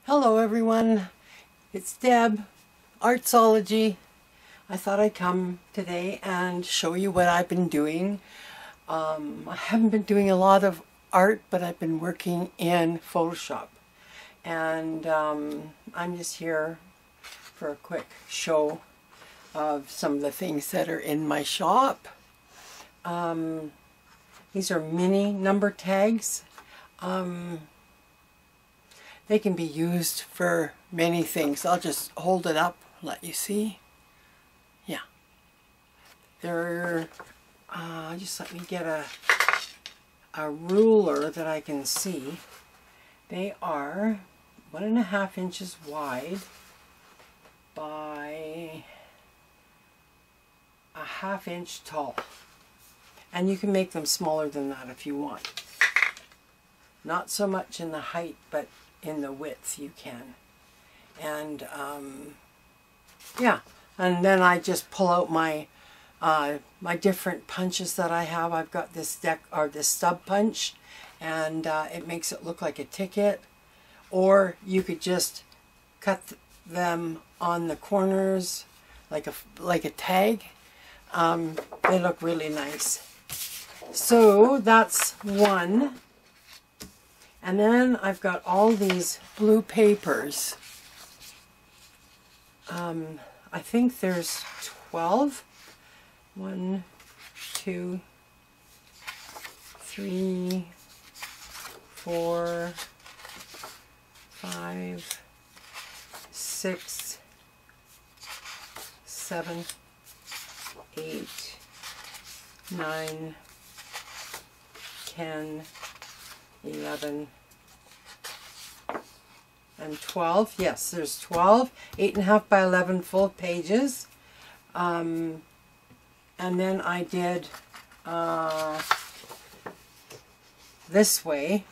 Hello everyone, it's Deb, Artzology. I thought I'd come today and show you what I've been doing. I haven't been doing a lot of art, but I've been working in Photoshop. And I'm just here for a quick show of some of the things that are in my shop. These are mini number tags. They can be used for many things. I'll just hold it up, let you see. Yeah. They're, just let me get a ruler that I can see. They are 1.5 inches wide by 1/2 inch tall. And you can make them smaller than that if you want. Not so much in the height, but in the width you can. And yeah, and then I just pull out my my different punches that I have. I've got this this stub punch, and it makes it look like a ticket, or you could just cut them on the corners like a tag. They look really nice. So that's one. And then I've got all these blue papers. I think there's 12. 1, 2, 3, 4, 5, 6, 7, 8, 9, 10, 11 and 12. Yes, there's 12, 8.5 by 11 full pages. And then I did this way,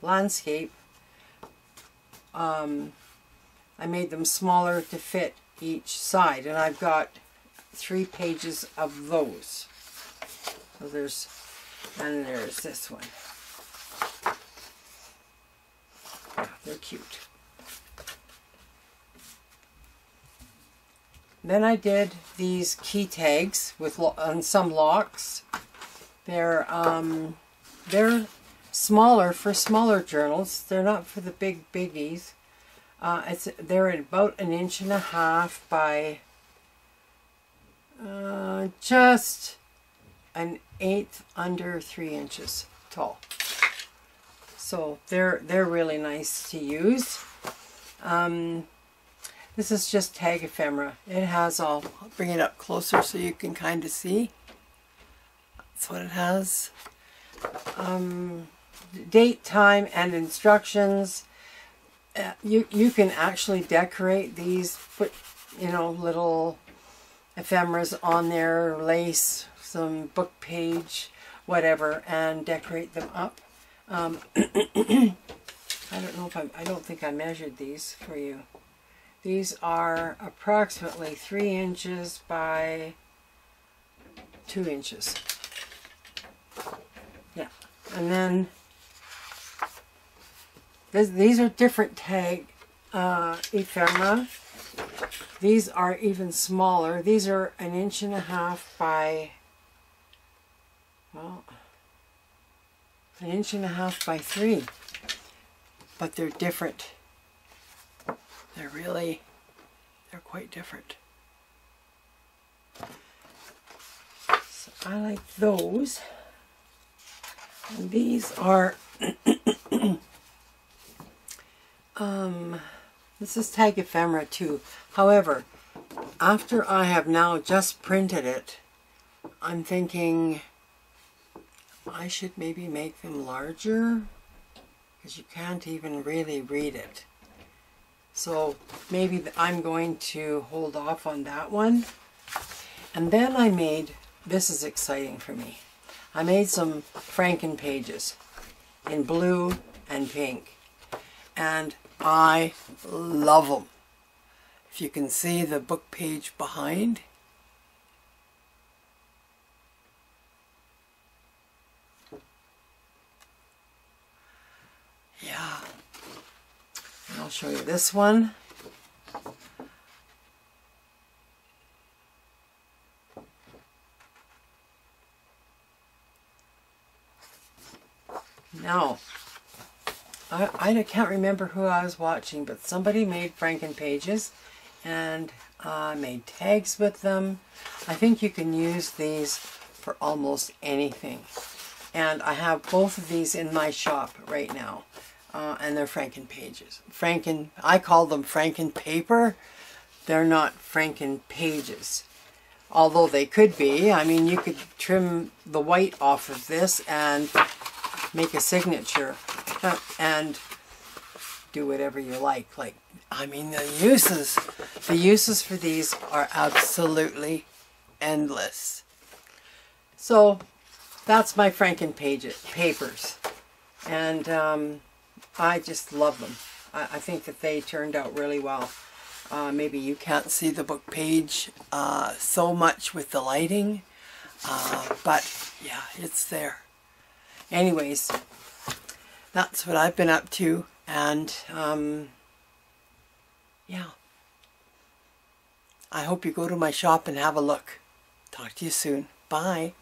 landscape. I made them smaller to fit each side, and I've got 3 pages of those. So there's this one. They're cute. Then I did these key tags with some locks. They're smaller for smaller journals. They're not for the big biggies. They're at about 1.5 inches by just 1/8 under 3 inches tall. So they're really nice to use. This is just tag ephemera. It has I'll bring it up closer so you can kind of see. That's what it has. Date, time, and instructions. You can actually decorate these. Put little ephemeras on there, lace, some book page, whatever, and decorate them up. I don't know if I don't think I measured these for you. These are approximately 3 inches by 2 inches. Yeah, and then these are different tag ephemera. These are even smaller. These are 1.5 inches by, well, 1.5 inches by 3, but they're different. They're quite different. So I like those. And these are, this is tag ephemera too. However, after I have now just printed it, I'm thinking I should maybe make them larger, because you can't even really read it. So maybe I'm going to hold off on that one. And then I made, this is exciting for me, I made some Franken pages in blue and pink. And I love them. If you can see the book page behind. Yeah. show you this one. Now, I can't remember who I was watching, but somebody made Franken pages and made tags with them. I think you can use these for almost anything. And I have both of these in my shop right now. And they're Franken pages. I call them Franken paper. They're not Franken pages. Although they could be. I mean, you could trim the white off of this and make a signature and do whatever you like. I mean, the uses for these are absolutely endless. So that's my Franken papers, and I just love them. I think that they turned out really well. Maybe you can't see the book page so much with the lighting, but yeah, it's there. Anyways, that's what I've been up to, and yeah. I hope you go to my shop and have a look. Talk to you soon. Bye.